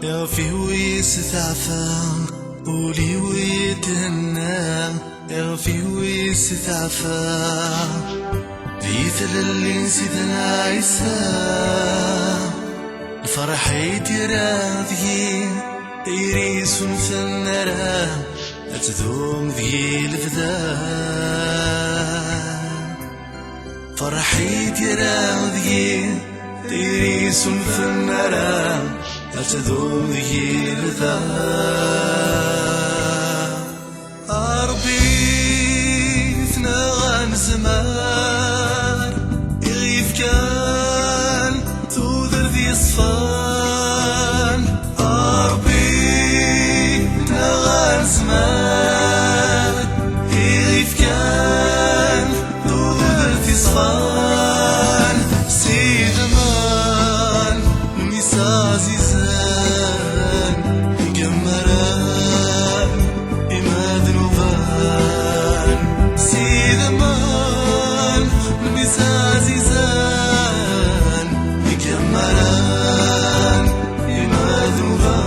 يغفي ويستعفى ولي ويتهنى يغفي ويستعفى ديث اللي نسيتنا عيسى الفرح يديرا ذي يريس ونثنرا أتذوم ذي الفدا فرح يديرا ذي يريس ونثنرا أتذوم ذي الفدا أربي ثنغان زمان يغيف كان تودر ذي صفان أربي ثنغان زمان يغيف كان تودر ذي صفان سيد مان نسا زيزان يقمران إماد نوفان سيد مان نسا زيزان يقمران إماد نوفان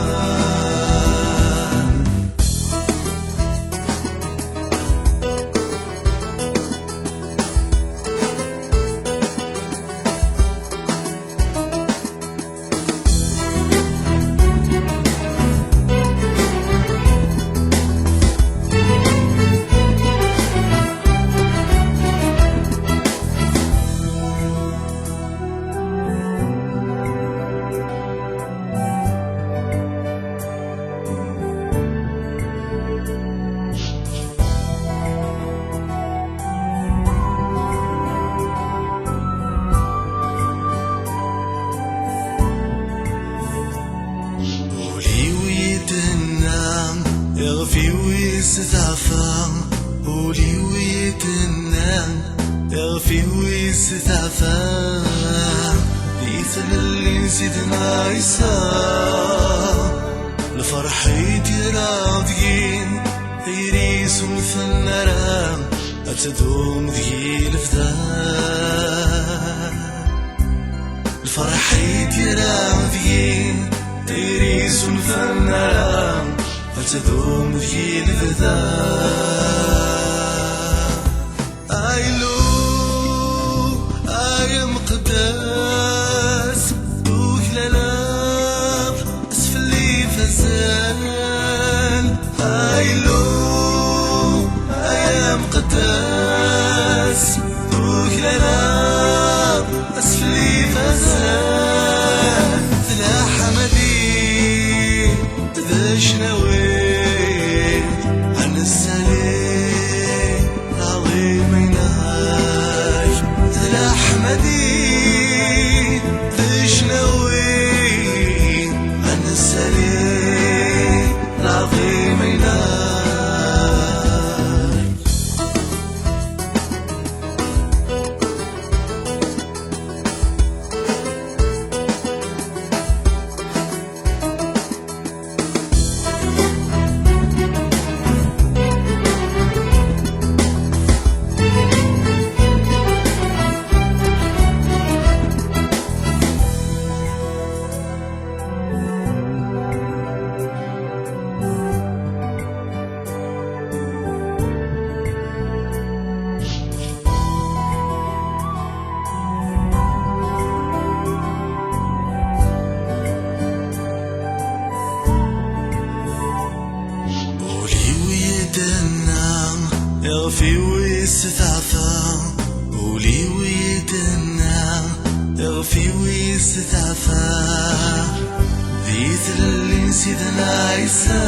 يغفي ويستعفى ولي ويتنام يغفي ويستعفى يثل اللي نسيتنا عيسى الفرح يدير راضيين يريس ونثنرا أتدوم ذي الفدا الفرح يدير راضيين يريس ونثنرا أتدوم ذي الفدا أيلو أي مقداس وكلالاب أسفلي فزان أيلو أي مقداس وكلالاب أسفلي فزان ذا حمدي ذا شنوي يغفي ويستعفى ولي ويتنى يغفي ويستعفى ذيث اللي نسيتنا عيسى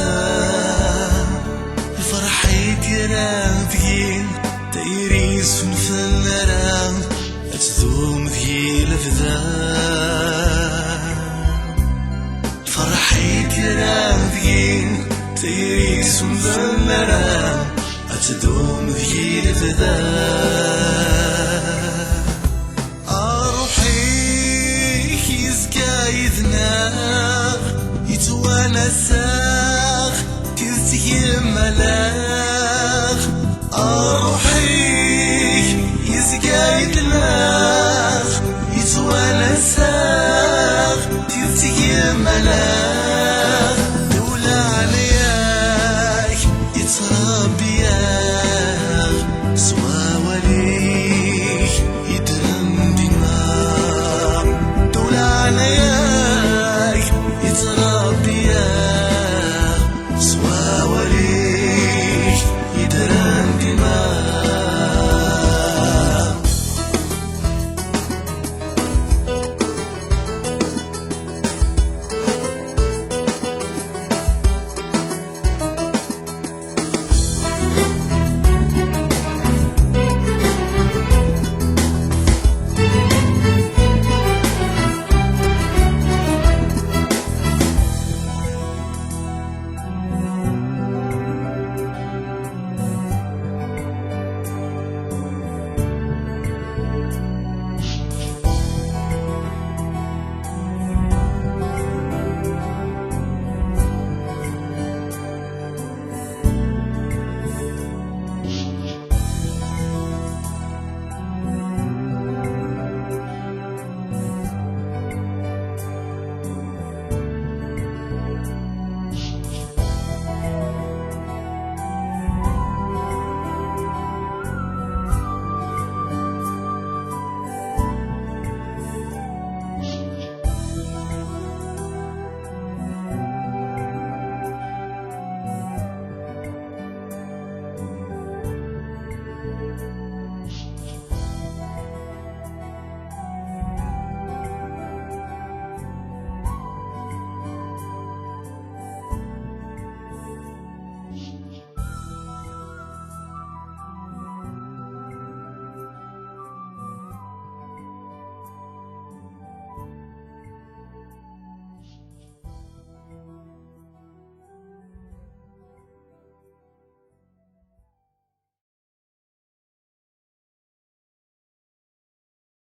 الفرح يدير راضيين تيريس ونثنرا أتذوم ذي الفدا الفرح يدير راضيين تيريس ونثنرا أتدوم ذي الفدا أروحي يزكى يذنى